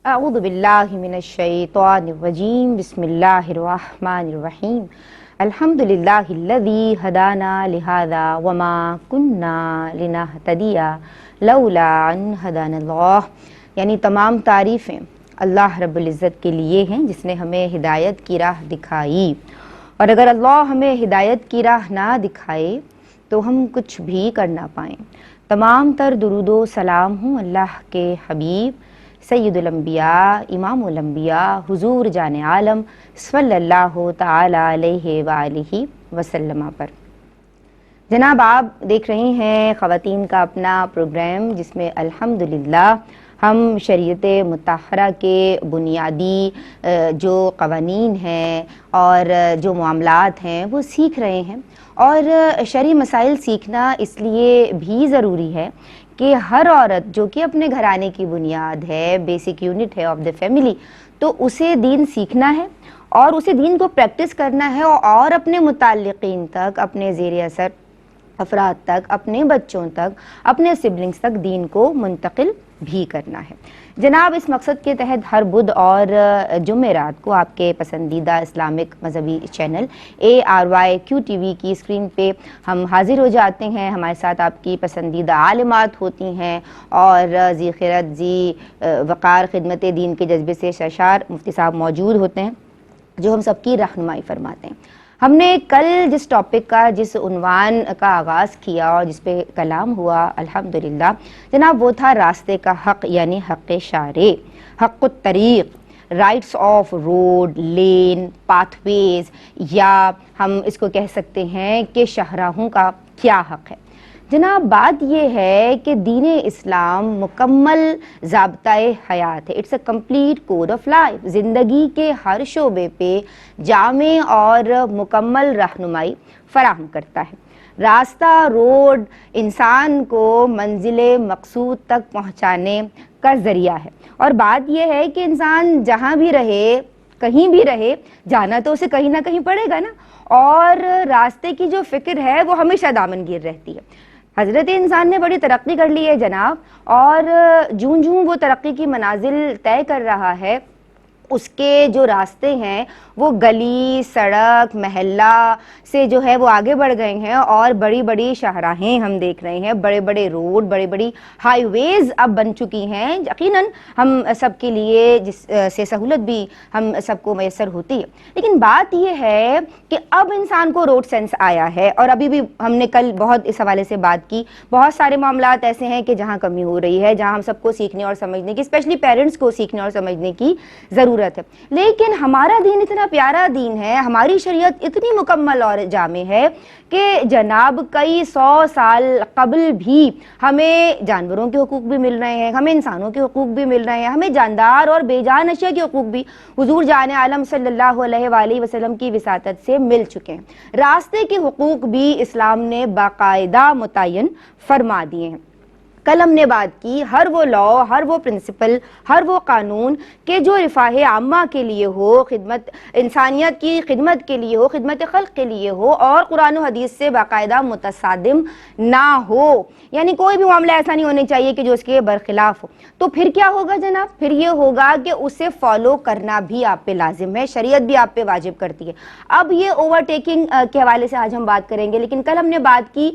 اعوذ باللہ من الشیطان الرجیم بسم اللہ الرحمن الرحیم الحمدللہ الذی ہدانا لہذا وما کننا لنہتدی لولا ان ہدانا اللہ. یعنی تمام تعریفیں اللہ رب العزت کے لیے ہیں جس نے ہمیں ہدایت کی راہ دکھائی، اور اگر اللہ ہمیں ہدایت کی راہ نہ دکھائے تو ہم کچھ بھی کر نہ پائیں. تمام تر درود و سلام ہوں اللہ کے حبیب سید الانبیاء امام الانبیاء حضور جان عالم صلی اللہ تعالی علیہ وآلہ وسلم پر. جناب، آپ دیکھ رہے ہیں خواتین کا اپنا پروگرام جس میں الحمدللہ ہم شریعت مطہرہ کے بنیادی جو قوانین ہیں اور جو معاملات ہیں وہ سیکھ رہے ہیں. اور شرعی مسائل سیکھنا اس لیے بھی ضروری ہے کہ ہر عورت جو کہ اپنے گھرانے کی بنیاد ہے، بیسک یونٹ ہے آف دا فیملی، تو اسے دین سیکھنا ہے اور اسے دین کو پریکٹس کرنا ہے اور اپنے متعلقین تک، اپنے زیر اثر افراد تک، اپنے بچوں تک، اپنے سبلنگز تک دین کو منتقل بھی کرنا ہے. جناب، اس مقصد کے تحت ہر بدھ اور جمعرات کو آپ کے پسندیدہ اسلامک مذہبی چینل ARYQTV کی اسکرین پہ ہم حاضر ہو جاتے ہیں. ہمارے ساتھ آپ کی پسندیدہ عالمات ہوتی ہیں اور ذی خیرت ذی وقار خدمت دین کے جذبے سے سرشار مفتی صاحب موجود ہوتے ہیں جو ہم سب کی رہنمائی فرماتے ہیں. ہم نے کل جس ٹاپک کا، جس عنوان کا آغاز کیا اور جس پہ کلام ہوا الحمدللہ جناب، وہ تھا راستے کا حق، یعنی حق شارع، حق الطریق، rights of road, lane, pathways, یا ہم اس کو کہہ سکتے ہیں کہ شاہراہوں کا کیا حق ہے. جناب، بات یہ ہے کہ دین اسلام مکمل ضابطۂ حیات ہے. It's a complete code of life. زندگی کے ہر شعبے پہ جامع اور مکمل رہنمائی فراہم کرتا ہے. راستہ، روڈ انسان کو منزل مقصود تک پہنچانے کا ذریعہ ہے. اور بات یہ ہے کہ انسان جہاں بھی رہے، کہیں بھی رہے، جانا تو اسے کہیں نہ کہیں پڑے گا نا، اور راستے کی جو فکر ہے وہ ہمیشہ دامنگیر رہتی ہے. حضرت انسان نے بڑی ترقی کر لی ہے جناب، اور جوں جوں وہ ترقی کی منازل طے کر رہا ہے اس کے جو راستے ہیں وہ گلی، سڑک، محلہ سے جو ہے وہ آگے بڑھ گئے ہیں، اور بڑی بڑی شاہراہیں ہم دیکھ رہے ہیں، بڑے بڑے روڈ، بڑی بڑی ہائی ویز اب بن چکی ہیں. یقیناً ہم سب کے لیے جس سے سہولت بھی ہم سب کو میسر ہوتی ہے. لیکن بات یہ ہے کہ اب انسان کو روڈ سینس آیا ہے، اور ابھی بھی ہم نے کل بہت اس حوالے سے بات کی. بہت سارے معاملات ایسے ہیں کہ جہاں کمی ہو رہی ہے، جہاں ہم سب کو سیکھنے اور سمجھنے کی، اسپیشلی پیرنٹس کو سیکھنے اور سمجھنے کی ضرورت ہے. لیکن ہمارا دین اتنا پیارا دین ہے، ہماری شریعت اتنی مکمل اور جامع ہے کہ جناب کئی 100 سال قبل بھی ہمیں جانوروں کے حقوق بھی مل رہے ہیں، ہمیں انسانوں کے حقوق بھی مل رہے ہیں، ہمیں جاندار اور بے جان اشیاء کے حقوق بھی حضور جان عالم صلی اللہ علیہ وآلہ وسلم کی وساطت سے مل چکے ہیں. راستے کے حقوق بھی اسلام نے باقاعدہ متعین فرما دیے ہیں. کل ہم نے بات کی ہر وہ لا، ہر وہ پرنسپل، ہر وہ قانون کہ جو رفاہ عامہ کے لیے ہو، خدمت انسانیت کی خدمت کے لیے ہو، خدمت خلق کے لیے ہو، اور قرآن و حدیث سے باقاعدہ متصادم نہ ہو. یعنی کوئی بھی معاملہ ایسا نہیں ہونے چاہیے کہ جو اس کے برخلاف ہو. تو پھر کیا ہوگا جناب؟ پھر یہ ہوگا کہ اسے فالو کرنا بھی آپ پہ لازم ہے، شریعت بھی آپ پہ واجب کرتی ہے. اب یہ اوور ٹیکنگ کے حوالے سے آج ہم بات کریں گے. لیکن کل ہم نے بات کی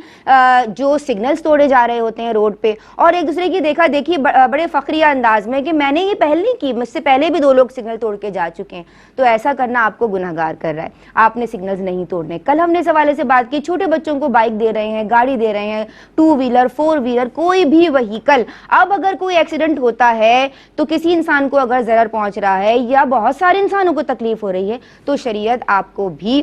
جو سگنلز توڑے جا رہے ہوتے ہیں روڈ پہ، اور ایک دوسرے کی دیکھا دیکھی بڑے فخریہ انداز میں کہ میں نے یہ پہل نہیں کی، مجھ سے پہلے بھی 2 لوگ سگنل توڑ کے جا چکے ہیں، تو ایسا کرنا آپ کو گناہگار کر رہا ہے. آپ نے سگنلز نہیں توڑنے. کل ہم نے اس حوالے سے بات کی چھوٹے بچوں کو بائک دے رہے ہیں، گاڑی دے رہے ہیں، 2 ویلر، 4 ویلر، کوئی بھی وہیکل. اب اگر کوئی ایکسیڈنٹ ہوتا ہے تو کسی انسان کو اگر ضرر پہنچ رہا ہے یا بہت سارے انسانوں کو تکلیف ہو رہی ہے تو شریعت آپ کو بھی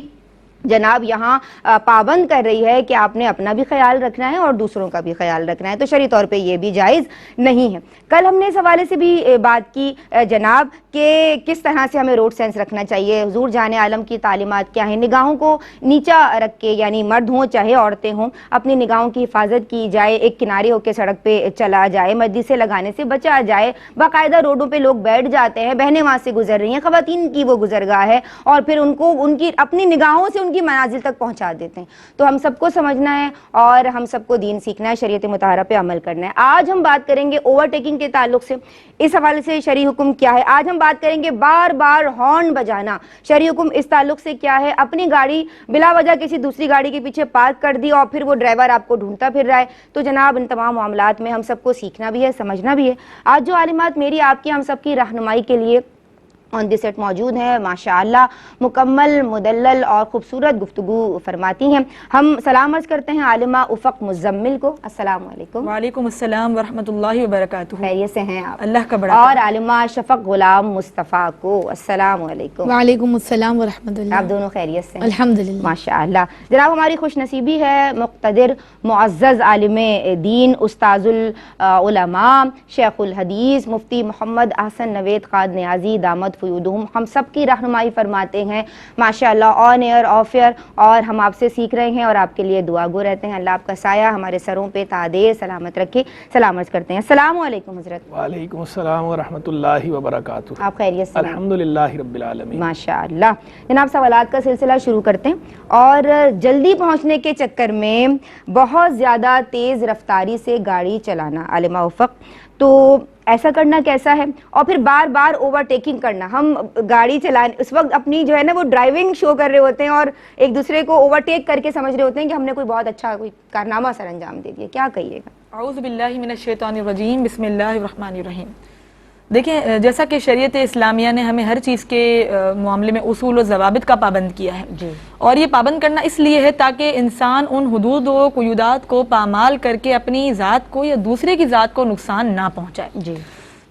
جناب یہاں پابند کر رہی ہے کہ آپ نے اپنا بھی خیال رکھنا ہے اور دوسروں کا بھی خیال رکھنا ہے. تو شرعی طور پہ یہ بھی جائز نہیں ہے. کل ہم نے اس حوالے سے بھی بات کی جناب کہ کس طرح سے ہمیں روڈ سینس رکھنا چاہیے، حضور جان عالم کی تعلیمات کیا ہیں. نگاہوں کو نیچا رکھ کے، یعنی مرد ہوں چاہے عورتیں ہوں، اپنی نگاہوں کی حفاظت کی جائے، ایک کنارے ہو کے سڑک پہ چلا جائے، مجلسیں لگانے سے بچا جائے. باقاعدہ روڈوں پہ لوگ بیٹھ جاتے ہیں، بہنیں وہاں سے گزر رہی ہیں، خواتین کی وہ گزرگاہ ہے، اور پھر ان کو ان کی اپنی نگاہوں سے ان ان کی منازل تک پہنچا دیتے ہیں. تو ہم سب کو سمجھنا ہے اور ہم سب کو دین سیکھنا ہے, شریعت مطہرہ پہ عمل کرنا ہے. آج ہم بات کریں گے اوور ٹیکنگ کے تعلق سے, اس حوالے سے شرعی حکم کیا ہے. آج ہم بات کریں گے بار بار ہارن بجانا, شرعی حکم اس تعلق سے کیا ہے. اپنی گاڑی بلا وجہ کسی دوسری گاڑی کے پیچھے پارک کر دی اور پھر وہ ڈرائیور آپ کو ڈھونڈتا پھر رہا ہے. تو جناب ان تمام معاملات میں ہم سب کو سیکھنا بھی ہے, سمجھنا بھی ہے. آج جو عالمات میری آپ کی ہم سب کی رہنمائی کے لیے آن دی سیٹ موجود ہیں, ماشاءاللہ مکمل مدلل اور خوبصورت گفتگو فرماتی ہیں. ہم سلام عرض کرتے ہیں عالمہ افق مزمل کو. السلام علیکم. وعلیکم السلام ورحمۃ اللہ وبرکاتہ. خیریت سے ہیں آپ؟ اللہ کا بڑا. اور عالمہ شفق غلام مصطفیٰ کو. السلام علیکم. وعلیکم السلام ورحمۃ اللہ. آپ دونوں خیریت سے ہیں؟ الحمدللہ. ماشاءاللہ. جناب ہماری خوش نصیبی ہے مقتدر معزز عالم دین استاذ العلماء شیخ الحدیث مفتی محمد احسن نوید قاد نیازی دامت فیودہم ہم سب کی رہنمائی فرماتے ہیں ماشاءاللہ, آن ایئر آف ایئر, اور ہم آپ سے سیکھ رہے ہیں اور آپ کے لیے دعا گو رہتے ہیں. اللہ آپ کا سایہ ہمارے سروں پہ تادیر سلامت رکھے. سلام عرض کرتے ہیں. السلام علیکم حضرت. وعلیکم السلام ورحمۃ اللہ وبرکاتہ. آپ خیریت سے؟ الحمدللہ رب العالمین. ماشاءاللہ. جناب سوالات کا سلسلہ شروع کرتے ہیں, اور جلدی پہنچنے کے چکر میں بہت زیادہ تیز رفتاری سے گاڑی چلانا, عالمہ افق, تو ایسا کرنا کیسا ہے؟ اور پھر بار بار اوور ٹیکنگ کرنا. ہم گاڑی چلانے اس وقت اپنی جو ہے نا وہ ڈرائیونگ شو کر رہے ہوتے ہیں اور ایک دوسرے کو اوور ٹیک کر کے سمجھ رہے ہوتے ہیں کہ ہم نے کوئی بہت اچھا کوئی کارنامہ سر انجام دے دیا. کیا کہیے گا؟ اعوذ باللہ من الشیطان الرجیم, بسم اللہ الرحمن الرحیم. دیکھیں, جیسا کہ شریعت اسلامیہ نے ہمیں ہر چیز کے معاملے میں اصول و ضوابط کا پابند کیا ہے جی. اور اور یہ پابند کرنا اس لیے ہے تاکہ انسان ان حدود و قیودات کو پامال کر کے اپنی ذات کو یا دوسرے کی ذات کو نقصان نہ پہنچائے. جی.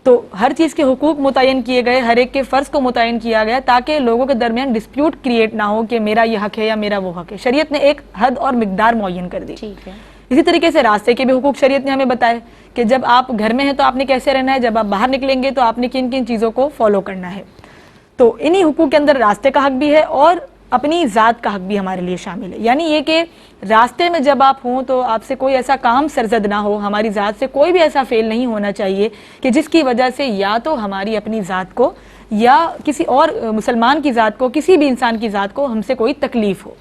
تو ہر چیز کے حقوق متعین کیے گئے, ہر ایک کے فرض کو متعین کیا گیا تاکہ لوگوں کے درمیان ڈسپیوٹ کریٹ نہ ہو کہ میرا یہ حق ہے یا میرا وہ حق ہے. شریعت نے ایک حد اور مقدار معین کر دی. ٹھیک ہے. اسی طریقے سے راستے کے بھی حقوق شریعت نے ہمیں بتائے کہ جب آپ گھر میں ہیں تو آپ نے کیسے رہنا ہے, جب آپ باہر نکلیں گے تو آپ نے کن کن چیزوں کو فالو کرنا ہے. تو انہی حقوق کے اندر راستے کا حق بھی ہے اور اپنی ذات کا حق بھی ہمارے لیے شامل ہے. یعنی یہ کہ راستے میں جب آپ ہوں تو آپ سے کوئی ایسا کام سرزد نہ ہو, ہماری ذات سے کوئی بھی ایسا فعل نہیں ہونا چاہیے کہ جس کی وجہ سے یا تو ہماری اپنی ذات کو یا کسی اور مسلمان کی ذات کو, کسی بھی انسان کی ذات کو ہم سے کوئی تکلیف ہو.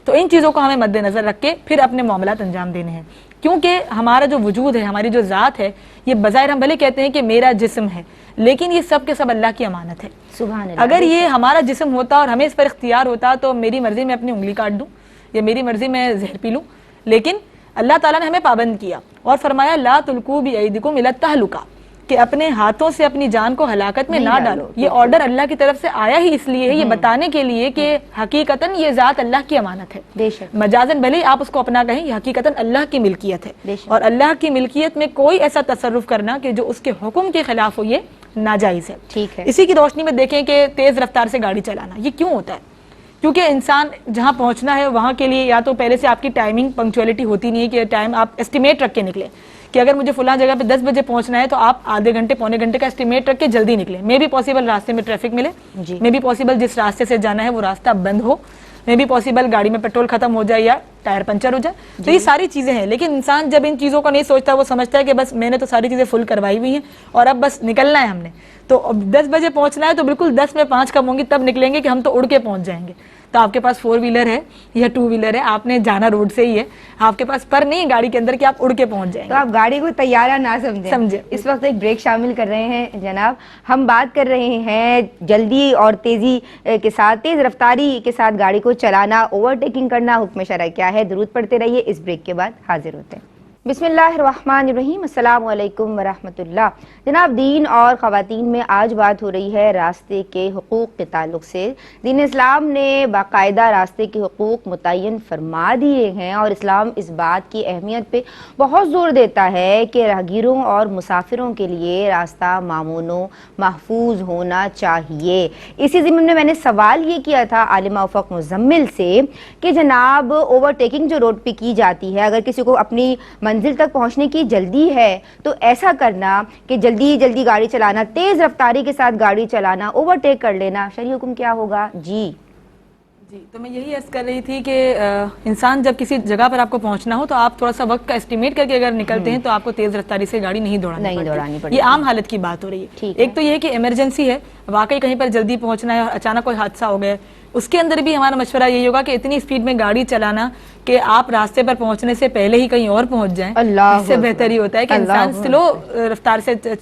تو ان چیزوں کو ہمیں مد نظر رکھ کے پھر اپنے معاملات انجام دینے ہیں, کیونکہ ہمارا جو وجود ہے, ہماری جو ذات ہے, یہ بظاہر ہم بھلے کہتے ہیں کہ میرا جسم ہے, لیکن یہ سب کے سب اللہ کی امانت ہے. سبحان اللہ. اگر یہ ہمارا جسم ہوتا اور ہمیں اس پر اختیار ہوتا تو میری مرضی میں اپنی انگلی کاٹ دوں یا میری مرضی میں زہر پی لوں, لیکن اللہ تعالیٰ نے ہمیں پابند کیا اور فرمایا لا تلقوا بایدیکم الی التہلکہ, کہ اپنے ہاتھوں سے اپنی جان کو ہلاکت میں نہ ڈالو. یہ آرڈر اللہ کی طرف سے آیا ہی اس لیے ہے, یہ بتانے کے لیے کہ حقیقتاً یہ ذات اللہ کی امانت ہے. بے شک. مجازن بھلے آپ اس کو اپنا کہیں, یہ حقیقتاً اللہ کی ملکیت ہے, اور اللہ کی ملکیت میں کوئی ایسا تصرف کرنا کہ جو اس کے حکم کے خلاف ہو یہ ناجائز ہے. ٹھیک ہے. اسی کی روشنی میں دیکھیں کہ تیز رفتار سے گاڑی چلانا یہ کیوں ہوتا ہے؟ کیونکہ انسان جہاں پہنچنا ہے وہاں کے لیے یا تو پہلے سے آپ کی ٹائمنگ پنکچولیٹی ہوتی نہیں ہے کہ ٹائم آپ ایسٹیمیٹ رکھ کے نکلیں کہ اگر مجھے فلاں جگہ پہ 10 بجے پہنچنا ہے تو آپ آدھے گھنٹے پونے گھنٹے کا اسٹیمیٹ رکھ کے جلدی نکلیں. میں بھی پاسبل راستے میں ٹریفک ملے, میں بھی پاسبل جس راستے سے جانا ہے وہ راستہ بند ہو, میں بھی پاسبل گاڑی میں پیٹرول ختم ہو جائے یا ٹائر پنچر ہو جائے. تو یہ ساری چیزیں ہیں, لیکن انسان جب ان چیزوں کا نہیں سوچتا, وہ سمجھتا ہے کہ بس میں نے تو ساری چیزیں فل کروائی ہوئی ہیں اور اب بس نکلنا ہے ہم نے, تو اب 10 بجے پہنچنا ہے تو بالکل 10 میں 5 کم ہوں گی تب نکلیں گے کہ ہم تو اڑ کے پہنچ جائیں گے. تو آپ کے پاس 4 ویلر ہے یا 2 ویلر ہے, آپ نے جانا روڈ سے ہی ہے, آپ کے پاس پر نہیں ہے گاڑی کے اندر کہ آپ اڑ کے پہنچ جائیں گے. تو آپ گاڑی کو طیارہ نہ سمجھیں. اس وقت ایک بریک شامل کر رہے ہیں جناب. ہم بات کر رہے ہیں جلدی اور تیزی کے ساتھ, تیز رفتاری کے ساتھ گاڑی کو چلانا, اوور ٹیکنگ کرنا, حکم شرع کیا ہے. درود پڑھتے رہیے. اس بریک کے بعد حاضر ہوتے ہیں. بسم اللہ الرحمن الرحیم. السلام علیکم ورحمۃ اللہ. جناب دین اور خواتین میں آج بات ہو رہی ہے راستے کے حقوق کے تعلق سے. دین اسلام نے باقاعدہ راستے کے حقوق متعین فرما دیے ہیں اور اسلام اس بات کی اہمیت پہ بہت زور دیتا ہے کہ راہگیروں اور مسافروں کے لیے راستہ مامون و محفوظ ہونا چاہیے. اسی ضمن میں نے سوال یہ کیا تھا عالمہ افق مزمل سے کہ جناب اوور ٹیکنگ جو روڈ پہ کی جاتی ہے, اگر کسی کو اپنی منزل تک پہنچنے کی جلدی ہے تو ایسا کرنا کہ جلدی گاڑی چلانا, تیز رفتاری کے ساتھ گاڑی چلانا, اوور ٹیک کر لینا, شرعی حکم کیا ہوگا؟ جی تو میں یہی عرض کر رہی تھی کہ انسان جب کسی جگہ پر آپ کو پہنچنا ہو تو آپ تھوڑا سا وقت کا اسٹیمیٹ کر کے اگر نکلتے ہیں تو آپ کو تیز رفتاری سے گاڑی نہیں دوڑانی پڑتی. یہ عام حالت کی بات ہو رہی ہے. ایک تو یہ کہ ایمرجنسی ہے, واقعی کہیں پر جلدی پہنچنا ہے اور اچانک کوئی حادثہ ہو گیا, اس کے اندر بھی ہمارا مشورہ یہی ہوگا کہ اتنی اسپیڈ میں گاڑی چلانا کہ آپ راستے پر پہنچنے سے پہلے ہی کہیں اور پہنچ جائیں، اس سے بہتر ہی ہوتا ہے کہ انسان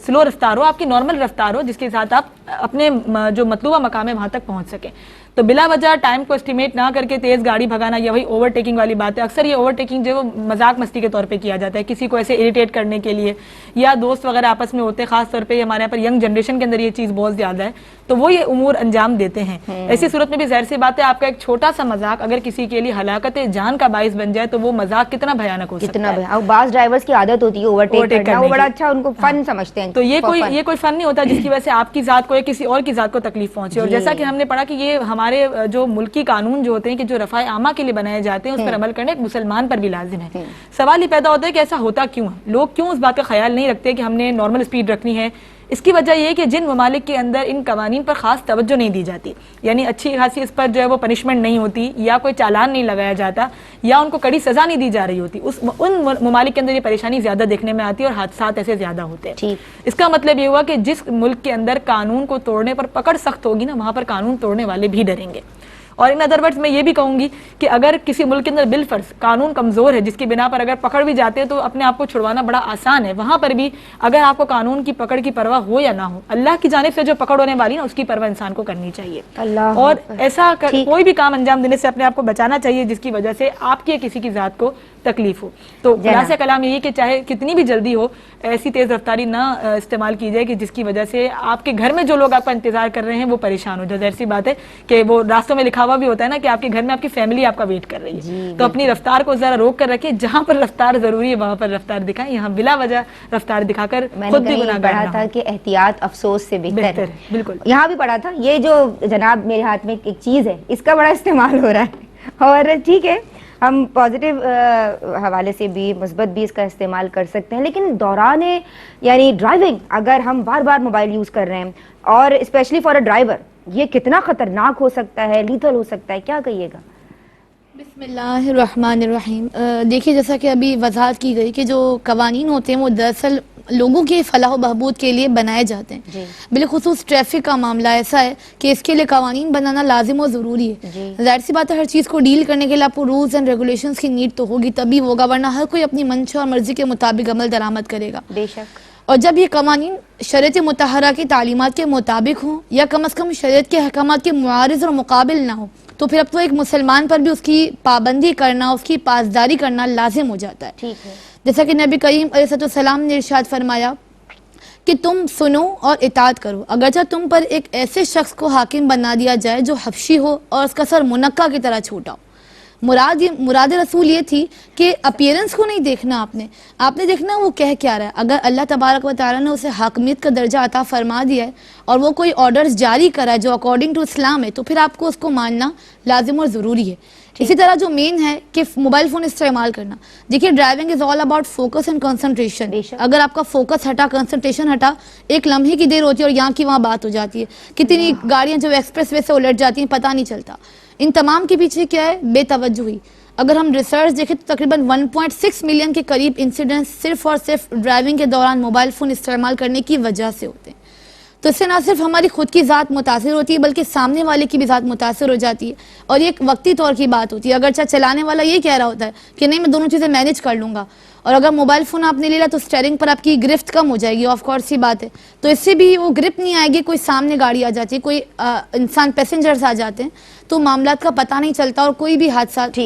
سلو رفتار ہو، آپ کی نارمل رفتار ہو جس کے ساتھ آپ اپنے جو مطلوبہ مقام ہے وہاں تک پہنچ سکیں۔ تو بلا وجہ ٹائم کو اسٹیمیٹ نہ کر کے تیز گاڑی بھگانا، یا وہی اوور ٹیکنگ والی بات ہے۔ اکثر یہ اوور ٹیکنگ جو مذاق مستی کے طور پہ کیا جاتا ہے، کسی کو ایسے اریٹیٹ کرنے کے لیے، یا دوست وغیرہ آپس میں ہوتے ہیں، خاص طور پہ ہمارے یہاں پر ینگ جنریشن کے اندر یہ چیز بہت زیادہ ہے، تو وہ یہ امور انجام دیتے ہیں۔ ایسی صورت میں بھی ظاہر سی بات ہے آپ کا ایک چھوٹا سا مذاق اگر کسی کے لیے ہلاکت جان کا باعث بن جائے تو وہ مذاق کتنا بھیانک ہو سکتا ہے۔ اور بعض ڈرائیورز کی عادت ہوتی ہے اوورٹیک کرنا، وہ بڑا اچھا ان کو فن سمجھتے ہیں، تو یہ کوئی فن نہیں ہوتا جس کی وجہ سے آپ کی ذات کو یا کسی اور کی ذات کو تکلیف پہنچے۔ اور جیسا کہ ہم نے پڑھا کہ یہ ہمارے جو ملکی قانون جو ہوتے ہیں کہ جو رفع عامہ کے لیے بنائے جاتے ہیں اس پر عمل کرنا ایک مسلمان پر بھی لازم ہے۔ سوال یہ پیدا ہوتا ہے کہ ایسا ہوتا کیوں ہے، لوگ کیوں اس بات کا خیال نہیں رکھتے کہ ہم نے نارمل اسپیڈ رکھنی ہے؟ اس کی وجہ یہ ہے کہ جن ممالک کے اندر ان قوانین پر خاص توجہ نہیں دی جاتی، یعنی اچھی خاصی اس پر جو ہے وہ پنشمنٹ نہیں ہوتی، یا کوئی چالان نہیں لگایا جاتا، یا ان کو کڑی سزا نہیں دی جا رہی ہوتی، ان ممالک کے اندر یہ پریشانی زیادہ دیکھنے میں آتی ہے اور حادثات ایسے زیادہ ہوتے ہیں۔ اس کا مطلب یہ ہوا کہ جس ملک کے اندر قانون کو توڑنے پر پکڑ سخت ہوگی نا، وہاں پر قانون توڑنے والے بھی ڈریں گے۔ اور ان ادر ورڈز میں یہ بھی کہوں گی کہ اگر کسی ملک کے اندر بالفرض قانون کمزور ہے جس کی بنا پر اگر پکڑ بھی جاتے ہیں تو اپنے آپ کو چھڑوانا بڑا آسان ہے، وہاں پر بھی اگر آپ کو قانون کی پکڑ کی پرواہ ہو یا نہ ہو، اللہ کی جانب سے جو پکڑ ہونے والی نا اس کی پرواہ انسان کو کرنی چاہیے، اور ایسا کوئی بھی کام انجام دینے سے اپنے آپ کو بچانا چاہیے جس کی وجہ سے آپ کی کسی کی ذات کو تکلیف ہو۔ تو خلاصہ کلام یہی کہ چاہے کتنی بھی جلدی ہو ایسی تیز رفتاری نہ استعمال کی جائے کہ جس کی وجہ سے آپ کے گھر میں جو لوگ آپ کا انتظار کر رہے ہیں وہ پریشان ہو جائے۔ ظاہر سی بات ہے کہ وہ راستوں میں لکھا ہوا بھی ہوتا ہے نا کہ آپ کے گھر میں آپ کی فیملی آپ کا ویٹ کر رہی ہے، تو اپنی رفتار کو ذرا روک کر رکھیں، جہاں پر رفتار ضروری ہے وہاں پر رفتار دکھائیں، یہاں بلا وجہ رفتار دکھا کر خود بھی گناہگار پڑھا تھا کہ احتیاط افسوس سے بہتر ہے۔ بالکل یہاں بھی پڑھا تھا، یہ جو جناب میرے ہاتھ میں ایک چیز ہے اس کا بڑا استعمال ہو رہا ہے، اور ٹھیک ہے ہم پازیٹیو حوالے سے بھی مثبت بھی اس کا استعمال کر سکتے ہیں، لیکن دوران یعنی ڈرائیونگ اگر ہم بار بار موبائل یوز کر رہے ہیں اور اسپیشلی فار اے ڈرائیور یہ کتنا خطرناک ہو سکتا ہے، لیتھل ہو سکتا ہے، کیا کہیے گا؟ بسم اللہ الرحمن الرحیم۔ دیکھیے جیسا کہ ابھی وضاحت کی گئی کہ جو قوانین ہوتے ہیں وہ دراصل لوگوں کے فلاح و بہبود کے لیے بنائے جاتے ہیں، بالخصوص ٹریفک کا معاملہ ایسا ہے کہ اس کے لیے قوانین بنانا لازم و ضروری ہے۔ ظاہر سی بات ہے ہر چیز کو ڈیل کرنے کے لیے آپ کو رولز اینڈ ریگولیشنز کی نیڈ تو ہوگی، تبھی ہوگا، ورنہ ہر کوئی اپنی منشا اور مرضی کے مطابق عمل درآمد کرے گا۔ بے شک۔ اور جب یہ قوانین شریعت مطہرہ کی تعلیمات کے مطابق ہوں یا کم از کم شریعت کے احکامات کے معارض اور مقابل نہ ہوں تو پھر اب تو ایک مسلمان پر بھی اس کی پابندی کرنا، اس کی پاسداری کرنا لازم ہو جاتا ہے۔ ٹھیک ہے، جیسا کہ نبی کریم علیہ السلام نے ارشاد فرمایا کہ تم سنو اور اطاعت کرو، اگرچہ تم پر ایک ایسے شخص کو حاکم بنا دیا جائے جو حبشی ہو اور اس کا سر منقع کی طرح چھوٹا ہو۔ مراد رسول یہ تھی کہ اپیرنس کو نہیں دیکھنا، آپ نے دیکھنا وہ کہہ کیا رہا ہے۔ اگر اللہ تبارک و تعالیٰ نے اسے حاکمیت کا درجہ عطا فرما دیا ہے اور وہ کوئی آرڈرز جاری کرا ہے جو اکارڈنگ ٹو اسلام ہے تو پھر آپ کو اس کو ماننا لازم اور ضروری ہے۔ اسی طرح جو مین ہے کہ موبائل فون استعمال کرنا، دیکھیے driving is all about focus and concentration. اگر آپ کا فوکس ہٹا، کنسنٹریشن ہٹا، ایک لمحے کی دیر ہوتی ہے اور یہاں کی وہاں بات ہو جاتی ہے، کتنی گاڑیاں جو ایکسپریس وے سے الٹ جاتی ہیں پتہ نہیں چلتا۔ ان تمام کے پیچھے کیا ہے؟ بے توجہی۔ اگر ہم ریسرچ دیکھیں تو تقریباً 1.6 ملین کے قریب انسیڈنٹس صرف اور صرف ڈرائیونگ کے دوران موبائل فون استعمال کرنے کی وجہ سے ہوتے ہیں۔ تو اس سے نہ صرف ہماری خود کی ذات متاثر ہوتی ہے بلکہ سامنے والے کی بھی ذات متاثر ہو جاتی ہے، اور یہ ایک وقتی طور کی بات ہوتی ہے۔ اگرچہ چلانے والا یہ کہہ رہا ہوتا ہے کہ نہیں میں دونوں چیزیں مینیج کر لوں گا، اور اگر موبائل فون آپ نے لے لیا تو اسٹیئرنگ پر آپ کی گرفت کم ہو جائے گی، آف کورس سی بات ہے، تو اس سے بھی وہ گرپ نہیں آئے گی، کوئی سامنے گاڑی آ جاتی ہے، کوئی انسان پیسنجرز آ جاتے ہیں تو معاملات کا پتہ نہیں چلتا اور کوئی بھی حادثات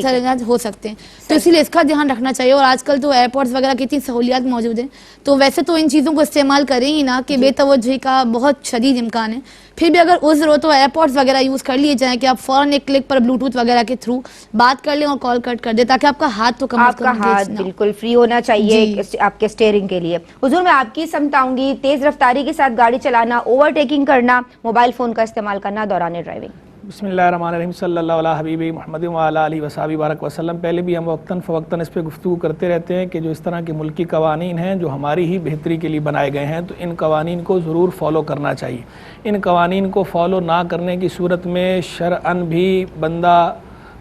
ہو سکتے ہیں، تو اسی لیے اس کا دھیان رکھنا چاہیے۔ اور آج کل تو ایئرپورٹس وغیرہ کی اتنی سہولیات موجود ہیں تو ویسے تو ان چیزوں کو استعمال کریں ہی نہ کہ بے توجہی کا بہت شدید امکان ہے، پھر بھی اگر عذر ہو تو ایئرپورٹس وغیرہ یوز کر لیے جائیں کہ آپ فوراً ایک کلک پر بلوٹوتھ وغیرہ کے تھرو بات کر لیں اور کال کٹ کر دیں تاکہ آپ کا ہاتھ تو کم از کم آپ کا ہاتھ بالکل فری ہونا چاہیے آپ کے اسٹیئرنگ کے لیے۔ حضور میں آپ کی سمت آؤں گی، تیز رفتاری کے ساتھ گاڑی چلانا، اوور ٹیکنگ کرنا، موبائل فون کا استعمال کرنا دوران ڈرائیونگ۔ بسم اللہ الرحمن الرحیم، صلی اللہ علیہ حبیب محمد وعلی آلہ وصحبہ بارک وسلم۔ پہلے بھی ہم وقتاً فوقتاً اس پہ گفتگو کرتے رہتے ہیں کہ جو اس طرح کے ملکی قوانین ہیں جو ہماری ہی بہتری کے لیے بنائے گئے ہیں تو ان قوانین کو ضرور فالو کرنا چاہیے۔ ان قوانین کو فالو نہ کرنے کی صورت میں شرعاً بھی بندہ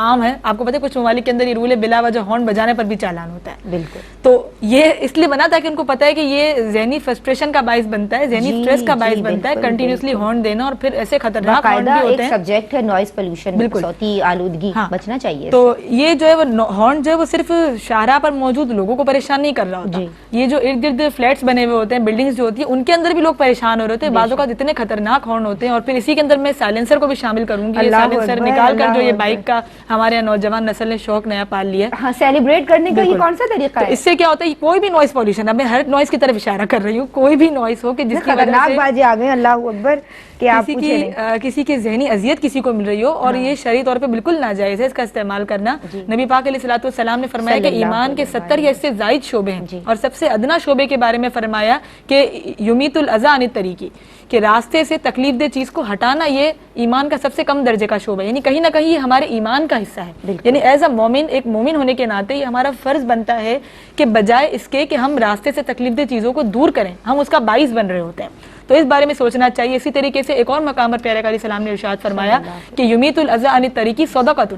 عام ہے. آپ کو پتہ ہے کچھ ممالک کے اندر یہ رول ہے بلا وجہ ہارن بجانے پر بھی چالان ہوتا ہے. بالکل. تو یہ اس لیے بنا تھا کہ ان کو پتہ ہے کہ یہ ذہنی فرسٹریشن کا باعث بنتا ہے, ذہنی اسٹریس کا باعث بنتا ہے کنٹینیوسلی ہارن دینا, اور پھر ایسے خطرناک ہارن بھی ہوتے ہیں. ایک سبجیکٹ ہے نوائز پولوشن, صوتی آلودگی, بچنا چاہیے. تو یہ جو ہے وہ ہارن جو ہے وہ صرف شاہراہ پر موجود لوگوں کو پریشان نہیں کر رہا ہوتا, یہ جو ارد گرد فلیٹس بنے ہوئے ہوتے ہیں, بلڈنگز جو ہوتی ہیں, ان کے اندر بھی لوگ پریشان ہو رہے ہوتے ہیں. بعض اوقات اتنے خطرناک ہارن ہوتے ہیں. اور پھر اسی کے اندر میں سائلنسر کو بھی شامل کروں گی. یہ سائلنسر نکال کر جو یہ بائک کا ہمارے یہاں نوجوان نسل نے شوق نیا پال لیا ہے, ہاں, سیلیبریٹ کرنے کا یہ کون سا طریقہ ہے؟ اس سے کیا ہوتا ہے, کوئی بھی نوائز پولوشن, اب میں ہر نوائز کی طرف اشارہ کر رہی ہوں, کوئی بھی نوائز ہو کہ جس کی وجہ سے بازی آ گئے, اللہ اکبر, کہ آپ کسی کی ذہنی اذیت کسی کو مل رہی ہو, اور یہ شرعی طور پہ بالکل ناجائز ہے اس کا استعمال کرنا. نبی پاک علیہ الصلوۃ والسلام نے فرمایا کہ ایمان کے 70 یا اس سے زائد شعبے ہیں, اور سب سے ادنا شعبے کے بارے میں فرمایا کہ یمیت الاذی عن الطریق, کہ راستے سے تکلیف دہ چیز کو ہٹانا یہ ایمان کا سب سے کم درجے کا شعبہ ہے. یعنی کہیں نہ کہیں یہ ہمارے ایمان کا حصہ ہے. یعنی ایز اے مومن, ایک مومن ہونے کے ناطے یہ ہمارا فرض بنتا ہے کہ بجائے اس کے کہ ہم راستے سے تکلیف دہ چیزوں کو دور کریں, ہم اس کا باعث بن رہے ہوتے ہیں. تو اس بارے میں سوچنا چاہیے. اسی طریقے سے ایک اور مقام پر پیارے آقا علیہ السلام نے ارشاد فرمایا کہ یمیت الاذی عن الطریق صدقۃ,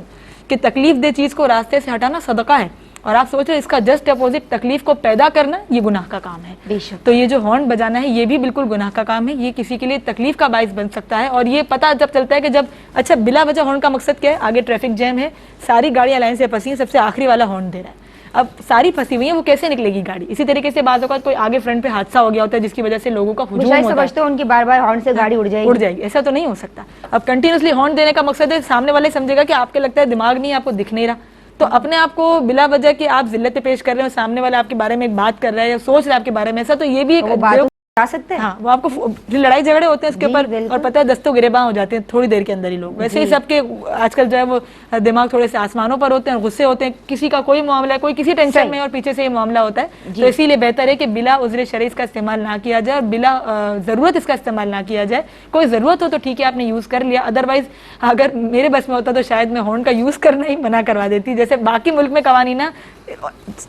کہ تکلیف دہ چیز کو راستے سے ہٹانا صدقہ ہے. اور آپ سوچ رہے اس کا جسٹ اپوزٹ تکلیف کو پیدا کرنا یہ گناہ کا کام ہے. تو یہ جو ہارن بجانا ہے یہ بھی بالکل گناہ کا کام ہے, یہ کسی کے لیے تکلیف کا باعث بن سکتا ہے. اور یہ پتہ جب چلتا ہے کہ جب اچھا بلا وجہ ہارن کا مقصد کیا ہے, آگے ٹریفک جیم ہے, ساری گاڑیاں لائن سے پھنسی ہیں, سب سے آخری والا ہارن دے رہا ہے, اب ساری پھنسی ہوئی ہیں, وہ کیسے نکلے گی گاڑی؟ اسی طریقے سے بعض اوقات کوئی آگے فرنٹ پہ حادثہ ہو گیا ہوتا ہے جس کی وجہ سے لوگوں کا ہجوم ہوتا ہے, سمجھتے ہیں ان کی بار بار ہارن سے گاڑی اڑ جائے گی. ایسا تو نہیں ہو سکتا. اب کنٹینیوسلی ہارن دینے کا مقصد ہے سامنے والے سمجھے گا کہ آپ کے لگتا ہے دماغ نہیں ہے, آپ کو دکھ نہیں رہا, تو اپنے آپ کو بلا وجہ کہ آپ ذلت پیش کر رہے ہیں, سامنے والا آپ کے بارے میں ایک بات کر رہا ہے یا سوچ رہا ہے آپ کے بارے میں, ایسا تو یہ بھی ایک جا سکتے ہیں. ہاں, وہ آپ کو لڑائی جھگڑے ہوتے ہیں اس کے اوپر, اور پتہ ہے دستوں گریباں ہو جاتے ہیں تھوڑی دیر کے اندر ہی لوگ. ویسے ہی سب کے آج کل جو ہے وہ دماغ تھوڑے سے آسمانوں پر ہوتے ہیں, غصے ہوتے ہیں, کسی کا کوئی معاملہ ہے, کوئی کسی ٹینشن میں اور پیچھے سے یہ معاملہ ہوتا ہے. تو اسی لیے بہتر ہے کہ بلا عذر شرعی اس کا استعمال نہ کیا جائے, اور بلا ضرورت اس کا استعمال نہ کیا جائے. کوئی ضرورت ہو تو ٹھیک ہے آپ نے یوز کر لیا, ادروائز اگر میرے بس میں ہوتا تو شاید میں ہارن کا یوز کرنا ہی منع کروا دیتی. جیسے باقی ملک میں قوانین,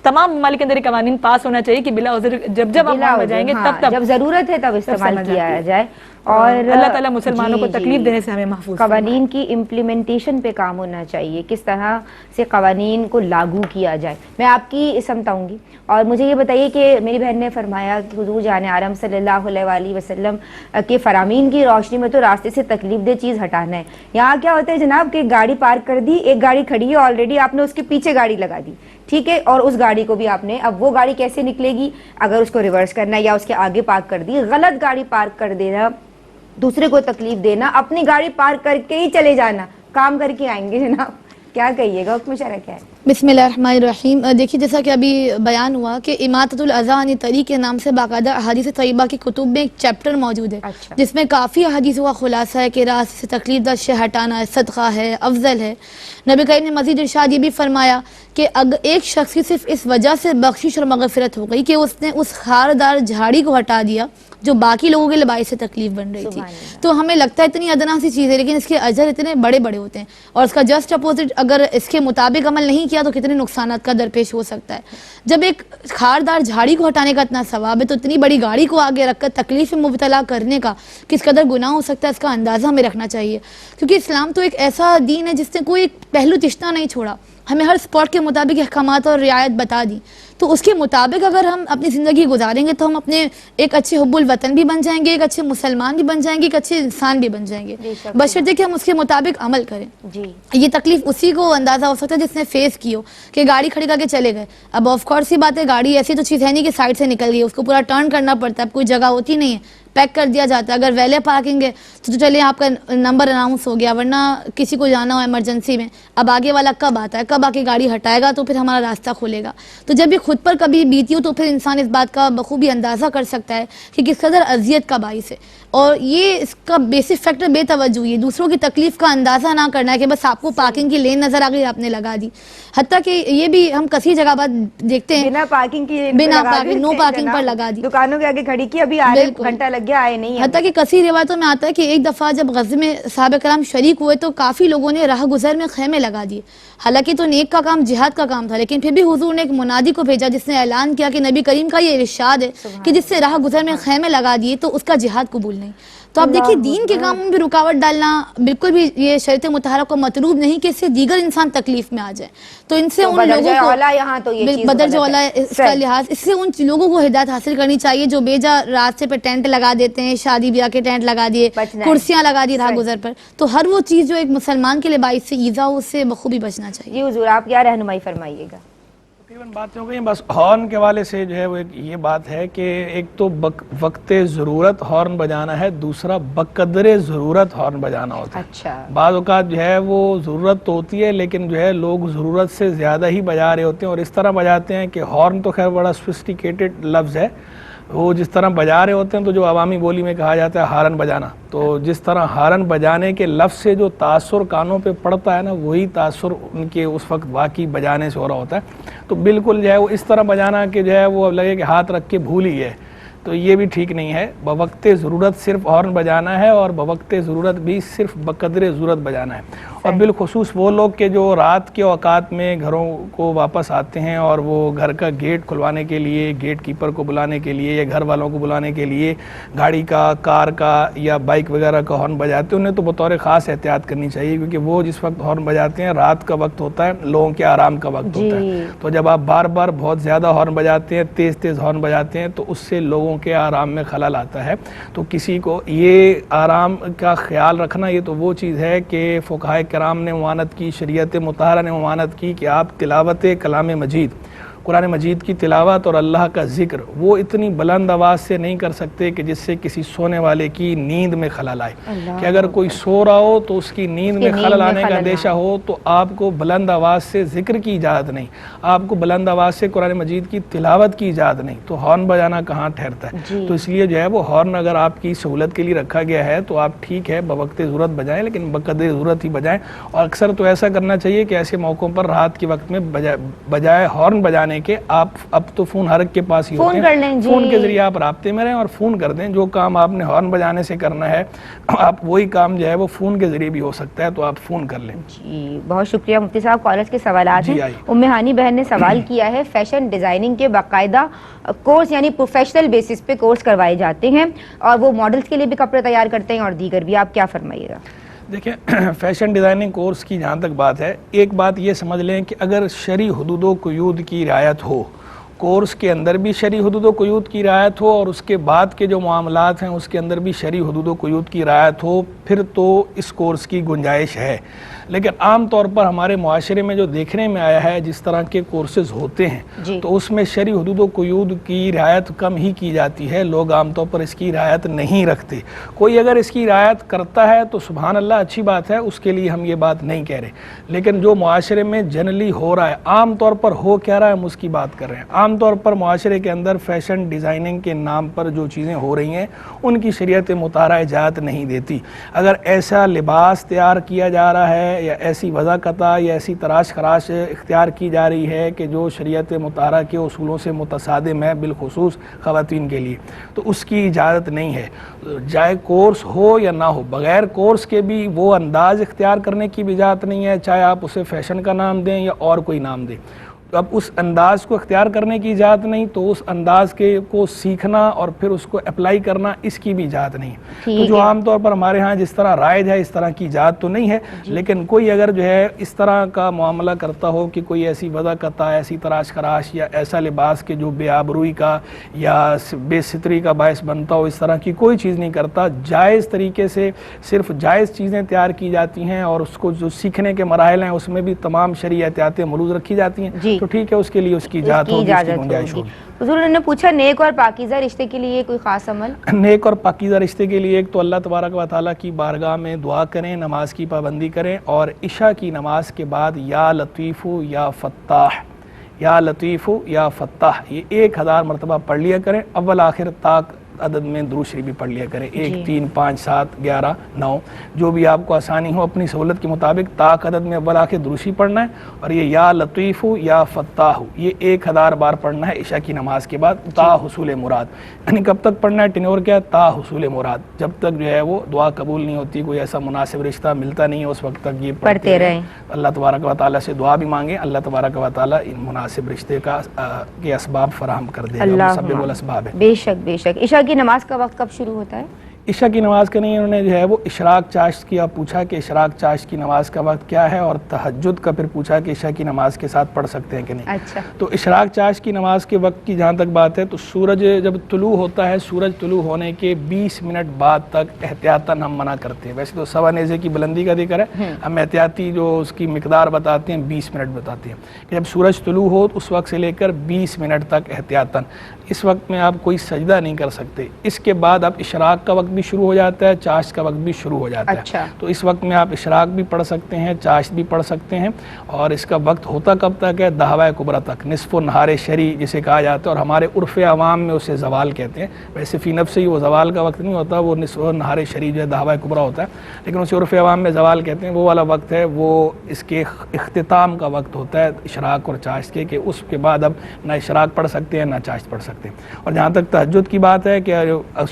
تمام ممالک کے اندر قوانین پاس ہونا چاہیے کہ بلا عذر جب آپ ہارن بجائیں گے تب جب ضرورت ہے تب استعمال کیا جائے. اور اللہ تعالیٰ مسلمانوں کو تکلیف دینے سے ہمیں محفوظ. قوانین کی امپلیمنٹیشن پہ کام ہونا چاہیے, کس طرح سے قوانین کو لاگو کیا جائے. میں آپ کی سمجھاؤں گی, اور مجھے یہ بتائیے کہ میری بہن نے فرمایا کہ حضور جان عالم صلی اللہ علیہ وآلہ وسلم کے فرامین کی روشنی میں تو راستے سے تکلیف دہ چیز ہٹانا ہے. یہاں کیا ہوتا ہے جناب کہ گاڑی پارک کر دی, ایک گاڑی کھڑی ہے آلریڈی, آپ نے اس کے پیچھے گاڑی لگا دی, ٹھیک ہے, اور اس گاڑی کو بھی آپ نے, اب وہ گاڑی کیسے نکلے گی اگر اس کو ریورس کرنا ہے یا اس کے آگے پارک کر دی. غلط گاڑی پارک کر دینا, دوسرے کو تکلیف دینا, اپنی گاڑی پارک کر کے ہی چلے جانا, کام کر کے آئیں گے جناب. کیا کہیے گا, حکم شرع کیا ہے؟ بسم اللہ الرحمن الرحیم. دیکھیے جیسا کہ ابھی بیان ہوا کہ اماطۃ الاذی عن الطریق کے نام سے باقاعدہ احادیث طیبہ کی کتب میں ایک چیپٹر موجود ہے جس میں کافی احادیث کا خلاصہ ہے کہ راستے سے تکلیف دہ شے ہٹانا صدقہ ہے, افضل ہے. نبی کریم نے مزید ارشاد یہ بھی فرمایا کہ اگر ایک شخص کی صرف اس وجہ سے بخشش اور مغفرت ہو گئی کہ اس نے اس خاردار جھاڑی کو ہٹا دیا جو باقی لوگوں کے لیے باعث سے تکلیف بن رہی تھی, تو ہمیں لگتا ہے اتنی ادنا سی چیز ہے لیکن اس کے اجر اتنے بڑے بڑے ہوتے ہیں. اور اس کا جسٹ اپوزٹ اگر اس کے مطابق عمل نہیں کیا تو کتنے نقصانات کا درپیش ہو سکتا ہے. جب ایک خاردار جھاڑی کو ہٹانے کا اتنا ثواب ہے تو اتنی بڑی گاڑی کو آگے رکھ کر تکلیف میں مبتلا کرنے کا کس قدر گناہ ہو سکتا ہے, اس کا اندازہ ہمیں رکھنا چاہیے. کیونکہ اسلام تو ایک ایسا دین ہے جس نے کوئی پہلو تشنا نہیں چھوڑا, ہمیں ہر اسپاٹ کے مطابق احکامات اور رعایت بتا دی. تو اس کے مطابق اگر ہم اپنی زندگی گزاریں گے تو ہم اپنے ایک اچھے حب الوطن بھی بن جائیں گے, ایک اچھے مسلمان بھی بن جائیں گے, ایک اچھے انسان بھی بن جائیں گے, بشرطے کہ ہم اس کے مطابق عمل کریں. یہ تکلیف اسی کو اندازہ ہو سکتا ہے جس نے فیس کی ہو کہ گاڑی کھڑی کر کے چلے گئے. اب آف کورس ہی بات ہے, گاڑی ایسی تو چیز ہے نہیں کہ سائڈ سے نکل گئی, اس کو پورا ٹرن کرنا پڑتا ہے, اب کوئی جگہ ہوتی نہیں ہے, پیک کر دیا جاتا ہے. اگر ویلے پارکنگ ہے تو چلے آپ کا نمبر اناؤنس ہو گیا, ورنہ کسی کو جانا ہو ایمرجنسی میں, اب آگے والا کب آتا ہے, کب آ کے گاڑی ہٹائے گا تو پھر ہمارا راستہ کھلے گا. تو جب یہ خود پر کبھی بیتی ہو تو پھر انسان اس بات کا بخوبی اندازہ کر سکتا ہے کہ کس قدر اذیت کا باعث ہے. اور یہ اس کا بیسک فیکٹر بے توجہی ہے, دوسروں کی تکلیف کا اندازہ نہ کرنا ہے کہ بس آپ کو پارکنگ کی لین نظر آ گئی آپ نے لگا دی. حتیٰ کہ یہ بھی ہم کسی جگہ بات دیکھتے ہیں بنا پارکنگ کی, بنا پارکنگ, نو پارکنگ پر لگا دی, دکانوں کے آگے کھڑی کی, ابھی آئے گھنٹہ لگ گیا آئے نہیں. حتیٰ کہ کثیر روایتوں میں آتا ہے کہ ایک دفعہ جب غزوے میں صحابہ کرام شریک ہوئے تو کافی لوگوں نے راہ گزر میں خیمے لگا دیے. حالانکہ تو نیک کا کام جہاد کا کام تھا, لیکن پھر بھی حضور نے ایک منادی کو بھیجا جس نے اعلان کیا کہ نبی کریم کا یہ ارشاد ہے کہ جس سے راہ گزر میں خیمے لگا دیے تو اس کا جہاد قبول نہیں. تو آپ دیکھیے دین کے کاموں میں بھی رکاوٹ ڈالنا بالکل بھی یہ شریعت مطہرہ کو مطلوب نہیں کہ اس سے دیگر انسان تکلیف میں آ جائے. تو ان سے ان لوگوں کو بدرجہ اولیٰ اس کا لحاظ، اس سے ان لوگوں کو ہدایت حاصل کرنی چاہیے جو بے جا راستے پہ ٹینٹ لگا دیتے ہیں، شادی بیاہ کے ٹینٹ لگا دیے، کرسیاں لگا دی راہ گزر پر. تو ہر وہ چیز جو ایک مسلمان کے لیے باعث سے ایذا ہو، اس سے بخوبی بچنا چاہیے. جی حضور آپ کیا رہنمائی فرمائیے گا؟ تقریباً باتیں ہو گئی. بس ہارن کے حوالے سے جو ہے وہ یہ بات ہے کہ ایک تو وقت ضرورت ہارن بجانا ہے، دوسرا بقدر ضرورت ہارن بجانا ہوتا ہے. اچھا. بعض اوقات جو ہے وہ ضرورت تو ہوتی ہے لیکن جو ہے لوگ ضرورت سے زیادہ ہی بجا رہے ہوتے ہیں، اور اس طرح بجاتے ہیں کہ ہارن تو خیر بڑا سوفسٹیکیٹڈ لفظ ہے، وہ جس طرح بجا رہے ہوتے ہیں تو جو عوامی بولی میں کہا جاتا ہے ہارن بجانا، تو جس طرح ہارن بجانے کے لفظ سے جو تاثر کانوں پہ پڑتا ہے نا، وہی تاثر ان کے اس وقت واقعی بجانے سے ہو رہا ہوتا ہے. تو بالکل جو ہے وہ اس طرح بجانا کہ جو ہے وہ لگے کہ ہاتھ رکھ کے بھول ہی ہے، تو یہ بھی ٹھیک نہیں ہے. بوقت ضرورت صرف ہارن بجانا ہے، اور بوقت ضرورت بھی صرف بقدر ضرورت بجانا ہے. اور بالخصوص وہ لوگ کہ جو رات کے اوقات میں گھروں کو واپس آتے ہیں اور وہ گھر کا گیٹ کھلوانے کے لیے، گیٹ کیپر کو بلانے کے لیے یا گھر والوں کو بلانے کے لیے گاڑی کا، کار کا یا بائک وغیرہ کا ہارن بجاتے ہیں، انہیں تو بطور خاص احتیاط کرنی چاہیے، کیونکہ وہ جس وقت ہارن بجاتے ہیں رات کا وقت ہوتا ہے، لوگوں کے آرام کا وقت ہوتا ہے. تو جب آپ بار بار بہت زیادہ ہارن بجاتے ہیں، تیز تیز ہارن بجاتے ہیں، تو اس سے لوگوں کے آرام میں خلل آتا ہے. تو کسی کو یہ آرام کا خیال رکھنا، یہ تو وہ چیز ہے کہ فقہائے کرام نے ممانعت کی، شریعت مطہرہ نے ممانعت کی کہ آپ تلاوت کلام مجید، قرآن مجید کی تلاوت اور اللہ کا ذکر وہ اتنی بلند آواز سے نہیں کر سکتے کہ جس سے کسی سونے والے کی نیند میں خلل آئے. کہ اگر کوئی سو رہا ہو تو اس کی نیند میں خلل آنے کا اندیشہ ہو تو آپ کو بلند آواز سے ذکر کی اجازت نہیں، آپ کو بلند آواز سے قرآن مجید کی تلاوت کی اجازت نہیں. تو ہارن بجانا کہاں ٹھہرتا ہے؟ تو اس لیے جو ہے وہ ہارن اگر آپ کی سہولت کے لیے رکھا گیا ہے تو آپ ٹھیک ہے بوقت ضرورت بجائیں، لیکن بقدر ضرورت ہی بجائیں. اور اکثر تو ایسا کرنا چاہیے کہ ایسے موقعوں پر رات کے وقت میں بجائے ہارن بجانے کہ آپ اب تو فون ہر ایک کے پاس ہی ہوتے ہیں، فون کے ذریعے آپ رابطے میں رہیں اور فون کر دیں. جو کام آپ نے ہارن بجانے سے کرنا ہے آپ وہی کام جو ہے وہ فون کے ذریعے بھی ہو سکتا ہے، تو آپ فون کر لیں. جی بہت شکریہ مفتی صاحب. کالرز کے سوالات ہیں. ام ہانی بہن نے سوال کیا ہے، فیشن ڈیزائننگ کے باقاعدہ کورس یعنی پروفیشنل بیسس پہ کورس کروائے جاتے ہیں اور وہ ماڈلز کے لیے بھی کپڑے تیار کرتے ہیں اور دیگر بھی، آپ کیا فرمائیے گا؟ دیکھیں فیشن ڈیزائننگ کورس کی جہاں تک بات ہے، ایک بات یہ سمجھ لیں کہ اگر شرعی حدود و قیود کی رعایت ہو، کورس کے اندر بھی شرعی حدود و قیود کی رعایت ہو اور اس کے بعد کے جو معاملات ہیں اس کے اندر بھی شرعی حدود و قیود کی رعایت ہو، پھر تو اس کورس کی گنجائش ہے. لیکن عام طور پر ہمارے معاشرے میں جو دیکھنے میں آیا ہے جس طرح کے کورسز ہوتے ہیں تو اس میں شرعی حدود و قیود کی رعایت کم ہی کی جاتی ہے. لوگ عام طور پر اس کی رعایت نہیں رکھتے. کوئی اگر اس کی رعایت کرتا ہے تو سبحان اللہ اچھی بات ہے، اس کے لیے ہم یہ بات نہیں کہہ رہے. لیکن جو معاشرے میں جنرلی ہو رہا ہے، عام طور پر ہو کیا رہا ہے ہم اس کی بات کر رہے ہیں. عام طور پر معاشرے کے اندر فیشن ڈیزائننگ کے نام پر جو چیزیں ہو رہی ہیں ان کی شریعت مطہرہ اجازت نہیں دیتی. اگر ایسا لباس تیار کیا جا رہا ہے یا ایسی وضاقت یا ایسی تراش خراش اختیار کی جا رہی ہے کہ جو شریعت مطہرہ کے اصولوں سے متصادم ہے، بالخصوص خواتین کے لیے، تو اس کی اجازت نہیں ہے. چاہے کورس ہو یا نہ ہو، بغیر کورس کے بھی وہ انداز اختیار کرنے کی بھی اجازت نہیں ہے، چاہے آپ اسے فیشن کا نام دیں یا اور کوئی نام دیں. اب اس انداز کو اختیار کرنے کی اجازت نہیں تو اس انداز کو سیکھنا اور پھر اس کو اپلائی کرنا اس کی بھی اجازت نہیں. تو جو عام طور پر ہمارے ہاں جس طرح رائج ہے اس طرح کی اجازت تو نہیں ہے. لیکن کوئی اگر جو ہے اس طرح کا معاملہ کرتا ہو کہ کوئی ایسی وضاقت، ایسی تراش خراش یا ایسا لباس کے جو بے آبروئی کا یا بے ستری کا باعث بنتا ہو، اس طرح کی کوئی چیز نہیں کرتا. جائز طریقے سے صرف جائز چیزیں تیار کی جاتی ہیں اور اس کو جو سیکھنے کے مراحل ہیں اس میں بھی تمام شرعی احتیاطیں ملوث رکھی جاتی ہیں. تو ٹھیک ہے، اس کے لیے اس کی اجازت ہوگی. حضور نے پوچھا نیک اور پاکیزہ رشتے کے لیے کوئی خاص عمل؟ نیک اور پاکیزہ رشتے کے لیے ایک تو اللہ تبارک و تعالیٰ کی بارگاہ میں دعا کریں، نماز کی پابندی کریں اور عشاء کی نماز کے بعد یا لطیف یا فتاح، یا لطیف یا فتاح یہ 1000 مرتبہ پڑھ لیا کریں. اول آخر تاک عدد میں درود شریف بھی پڑھ لیا کریں، 1 3 5 7 11 9 جو بھی آپ کو آسانی ہو اپنی سہولت کے مطابق تاک عدد میں اول آخر درود شریف پڑھنا ہے. اور یہ یا لطیف یا فتاح یہ 1000 بار پڑھنا ہے عشاء کی نماز کے بعد تا حصول مراد. یعنی کب تک پڑھنا ہے؟ ٹینور کیا ہے؟ تا حصول مراد، جب تک جو ہے وہ دعا قبول نہیں ہوتی، کوئی ایسا مناسب رشتہ ملتا نہیں ہے اس وقت تک یہ پڑھتے رہیں. اللہ تبارک و تعالیٰ سے دعا بھی مانگیں، اللہ تبارک و تعالیٰ ان مناسب رشتے کے اسباب فراہم کر دے گا. بے شک بے شک. عشاء کی نماز کا وقت کب شروع ہوتا ہے؟ عشاء کی نماز کا نہیں، انہوں نے جو ہے وہ اشراق چاشت کی پوچھا کہ اشراق چاشت کی نماز کا وقت کیا ہے، اور تہجد کا پھر پوچھا کہ عشاء کی نماز کے ساتھ پڑھ سکتے ہیں کہ نہیں۔ اچھا، تو اشراق چاشت کی نماز کے وقت کی جہاں تک بات ہے تو سورج جب طلوع ہوتا ہے، سورج طلوع ہونے کے 20 منٹ بعد تک احتیاطاً ہم منع کرتے ہیں۔ ویسے تو سوا نیزے کی بلندی کا ذکر ہے، ہم احتیاطی جو اس کی مقدار بتاتے ہیں 20 منٹ بتاتے ہیں کہ جب سورج طلوع ہو اس وقت سے لے کر 20 منٹ تک احتیاطاً، اس وقت میں آپ کوئی سجدہ نہیں کر سکتے۔ اس کے بعد اب اشراق کا وقت بھی شروع ہو جاتا ہے، چاشت کا وقت بھی شروع ہو جاتا ہے۔ اچھا، تو اس وقت میں آپ اشراق بھی پڑھ سکتے ہیں، چاشت بھی پڑھ سکتے ہیں، اور اس کا وقت ہوتا کب تک ہے؟ دہوہ کبریٰ تک، نصف و نہار شرعی جسے کہا جاتا ہے، اور ہمارے عرف عوام میں اسے زوال کہتے ہیں۔ ویسے فی نفس ہی وہ زوال کا وقت نہیں ہوتا، وہ نصف و نہار شرعی جو ہے دہوہ کبریٰ ہوتا ہے، لیکن اسے عرف عوام میں زوال کہتے ہیں۔ وہ والا وقت ہے، وہ اس کے اختتام کا وقت ہوتا ہے اشراق اور چاشت کے، کہ اس کے بعد اب نہ اشراق پڑھ سکتے ہیں نہ چاشت پڑھ سکتے ہیں۔ اور جہاں تک تہجد کی بات ہے کہ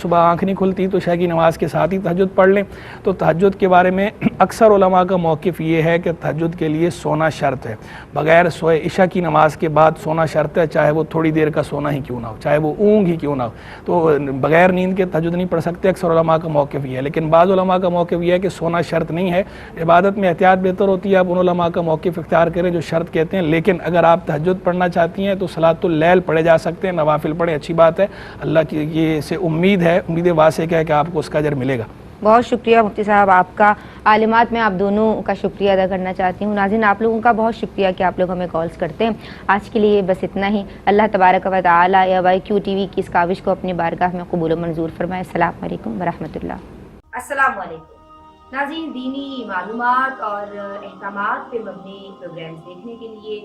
صبح آنکھ نہیں کھلتی تو عشاء کی نماز کے ساتھ ہی تہجد پڑھ لیں، تو تہجد کے بارے میں اکثر علماء کا موقف یہ ہے کہ تہجد کے لیے سونا شرط ہے، بغیر سوئے عشاء کی نماز کے بعد سونا شرط ہے، چاہے وہ تھوڑی دیر کا سونا ہی کیوں نہ ہو، چاہے وہ اونگ ہی کیوں نہ ہو، تو بغیر نیند کے تہجد نہیں پڑھ سکتے۔ اکثر علماء کا موقف یہ ہے، لیکن بعض علماء کا موقف یہ ہے کہ سونا شرط نہیں ہے، عبادت میں احتیاط بہتر ہوتی ہے، آپ ان علماء کا موقف اختیار کریں جو شرط کہتے ہیں، لیکن اگر آپ تہجد پڑھنا چاہتی ہیں تو صلاۃ اللیل پڑھے جا سکتے ہیں، نوافل پڑھیں، اچھی بات ہے، اللہ کی یہ سے امید ہے، امید واسع ہے کہ آپ کو اس کا اجر ملے گا۔ بہت شکریہ مفتی صاحب آپ کا۔ عالمات میں آپ دونوں کا شکریہ ادا کرنا چاہتی ہوں۔ ناظرین آپ لوگوں کا بہت شکریہ کہ آپ لوگ ہمیں کالز کرتے ہیں۔ آج کے لیے بس اتنا ہی۔ اللہ تبارک و تعالی AYQ TV کی اس کاوش کو اپنی بارگاہ میں قبول و منظور فرمائے۔ السلام علیکم ورحمۃ اللہ۔ السلام علیکم ناظرین، دینی معلومات اور احکامات پہ مبنی پروگرامز دیکھنے کے لیے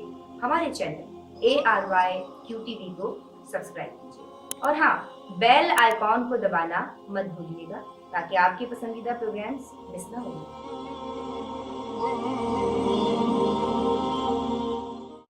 ہمارے چینل ARYQ TV کو سبسکرائب کیجیے، اور ہاں بیل آئیکن کو دبانا مت بھولیے گا تاکہ آپ کے پسندیدہ پروگرامز مس نہ ہوں۔